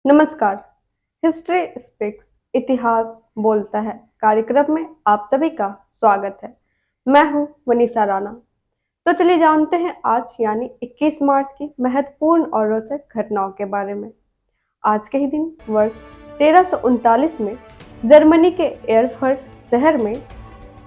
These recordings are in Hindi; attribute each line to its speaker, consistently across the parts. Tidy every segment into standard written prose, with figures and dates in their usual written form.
Speaker 1: नमस्कार। हिस्ट्री स्पीक्स इतिहास बोलता है कार्यक्रम में आप सभी का स्वागत है। मैं हूं वनीसा राणा। तो चलिए जानते हैं आज यानी 21 मार्च की महत्वपूर्ण और रोचक घटनाओं के बारे में। आज के ही दिन वर्ष 1339 में जर्मनी के एयरफ्रट शहर में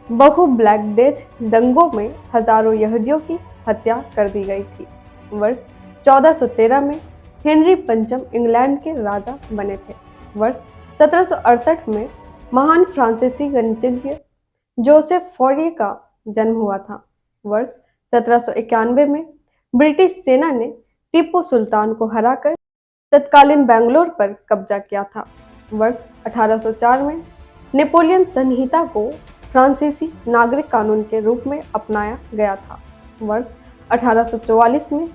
Speaker 1: बहु ब्लैक डेथ दंगों में हजारों यहूदियों की हत्या कर दी गई थी। वर्ष 1413 में हेनरी पंचम इंग्लैंड के राजा बने थे। वर्ष 1768 में महान फ्रांसीसी गणितज्ञ जोसेफ फॉरिये का जन्म हुआ था। वर्ष 1791 में ब्रिटिश सेना ने टीपू सुल्तान को हराकर तत्कालीन बैंगलोर पर कब्जा किया था। वर्ष 1804 में नेपोलियन संहिता को फ्रांसीसी नागरिक कानून के रूप में अपनाया गया था। वर्ष 1844 में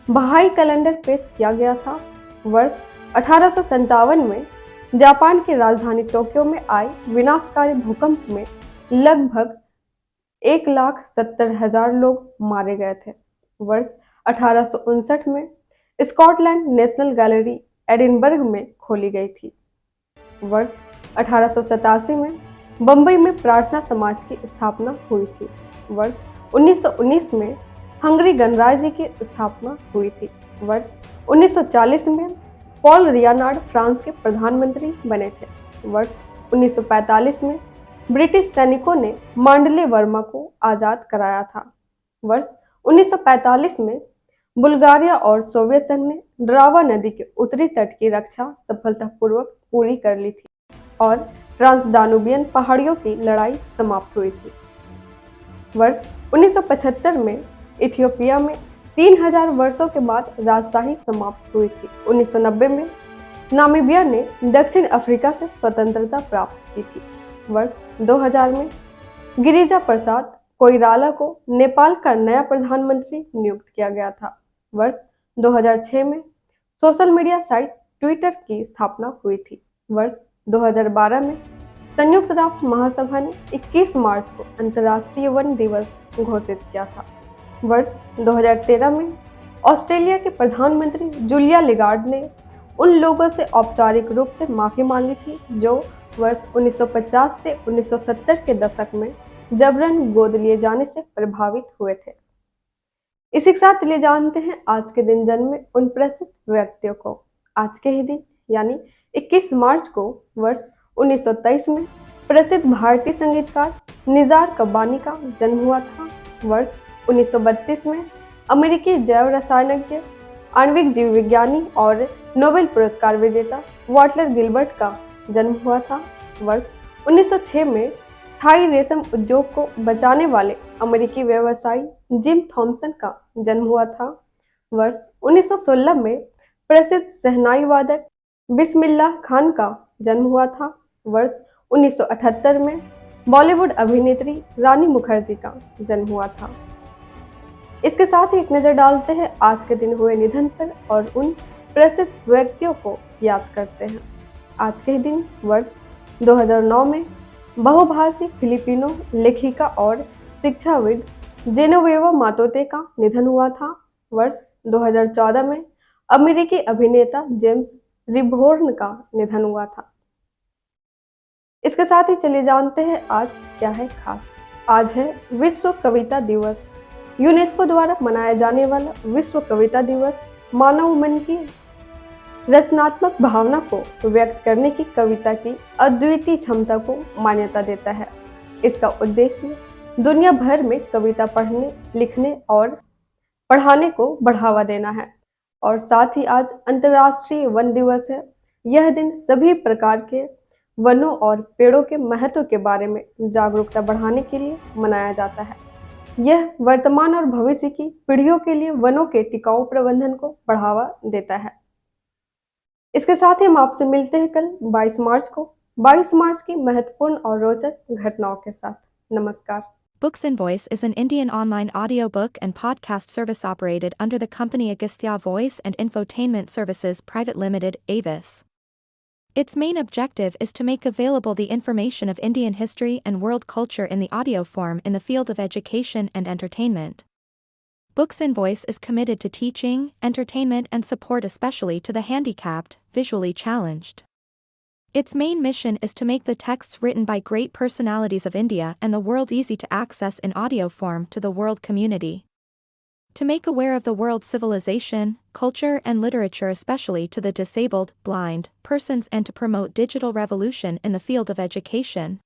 Speaker 1: बहाई कैलेंडर पेश किया गया था। वर्ष 1857 में जापान की राजधानी टोक्यो में आए विनाशकारी भूकंप में लगभग 1,70,000 लोग मारे गए थे। वर्ष 1859 में स्कॉटलैंड नेशनल गैलरी एडिनबर्ग में खोली गई थी। वर्ष 1887 में बम्बई में प्रार्थना समाज की स्थापना हुई थी। वर्ष 1919 में हंगरी गणराज्य की स्थापना हुई थी। वर्ष 1940 में पॉल रियानार्ड फ्रांस के प्रधानमंत्री बने थे। वर्ष 1945 में ब्रिटिश सैनिकों ने मांडले वर्मा को आजाद कराया था। वर्ष 1945 में बुल्गारिया और सोवियत संघ ने ड्रावा नदी के उत्तरी तट की रक्षा सफलतापूर्वक पूरी कर ली थी और ट्रांसडानुबियन पहाड़ियों की लड़ाई समाप्त हुई थी। वर्ष 1975 में इथियोपिया में 3000 वर्षों के बाद राजशाही समाप्त हुई थी। 1990 में नामीबिया ने दक्षिण अफ्रीका से स्वतंत्रता प्राप्त की थी। वर्ष 2000 में गिरिजा प्रसाद कोइराला को नेपाल का नया प्रधानमंत्री नियुक्त किया गया था। वर्ष 2006 में सोशल मीडिया साइट ट्विटर की स्थापना हुई थी। वर्ष 2012 में संयुक्त राष्ट्र महासभा ने 21 मार्च को अंतर्राष्ट्रीय वन दिवस घोषित किया था। वर्ष 2013 में ऑस्ट्रेलिया के प्रधानमंत्री जूलिया लिगार्ड ने उन लोगों से औपचारिक रूप से माफी मांगी थी जो वर्ष 1950 से 1970 के दशक में जबरन गोद लिए जाने से प्रभावित हुए थे। इसी के साथ चलिए जानते हैं आज के दिन जन्मे उन प्रसिद्ध व्यक्तियों को। आज के ही दिन यानी 21 मार्च को वर्ष 1923 में प्रसिद्ध भारतीय संगीतकार निज़ार कब्बानी का जन्म हुआ था। वर्ष 1932 में अमेरिकी जैव रसायनज्ञ, आणविक जीव विज्ञानी और नोबेल पुरस्कार विजेता वाटलर गिलबर्ट का जन्म हुआ था। वर्ष 1906 में थाई रेशम उद्योग को बचाने वाले अमेरिकी व्यवसायी जिम थॉमसन का जन्म हुआ था। वर्ष 1916 में प्रसिद्ध शहनाई वादक बिस्मिल्लाह खान का जन्म हुआ था। वर्ष 1978 में बॉलीवुड अभिनेत्री रानी मुखर्जी का जन्म हुआ था। इसके साथ ही एक नजर डालते हैं आज के दिन हुए निधन पर और उन प्रसिद्ध व्यक्तियों को याद करते हैं। आज के दिन वर्ष 2009 में बहुभाषी फिलिपिनो लेखिका और शिक्षाविद जेनोवेवा मातोते का निधन हुआ था। वर्ष 2014 में अमेरिकी अभिनेता जेम्स रिबोर्न का निधन हुआ था। इसके साथ ही चलिए जानते हैं आज क्या है खास। आज है विश्व कविता दिवस। यूनेस्को द्वारा मनाया जाने वाला विश्व कविता दिवस मानव मन की रचनात्मक भावना को व्यक्त करने की कविता की अद्वितीय क्षमता को मान्यता देता है। इसका उद्देश्य दुनिया भर में कविता पढ़ने, लिखने और पढ़ाने को बढ़ावा देना है। और साथ ही आज अंतर्राष्ट्रीय वन दिवस है। यह दिन सभी प्रकार के वनों और पेड़ों के महत्व के बारे में जागरूकता बढ़ाने के लिए मनाया जाता है। यह वर्तमान और भविष्य की पीढ़ियों के लिए वनों के टिकाऊ प्रबंधन को बढ़ावा देता है। इसके साथ ही हम आपसे मिलते हैं कल 22 मार्च को 22 मार्च की महत्वपूर्ण और रोचक घटनाओं के साथ। नमस्कार।
Speaker 2: Books and Voice is an Indian online audiobook and podcast service operated under the company Agastya Voice and Infotainment Services Private Limited, Avis. Its main objective is to make available the information of Indian history and world culture in the audio form in the field of education and entertainment. Books in Voice is committed to teaching, entertainment, and support, especially to the handicapped, visually challenged. Its main mission is to make the texts written by great personalities of India and the world easy to access in audio form to the world community. To make aware of the world's civilization, culture, and literature, especially to the disabled, blind, persons, and to promote digital revolution in the field of education.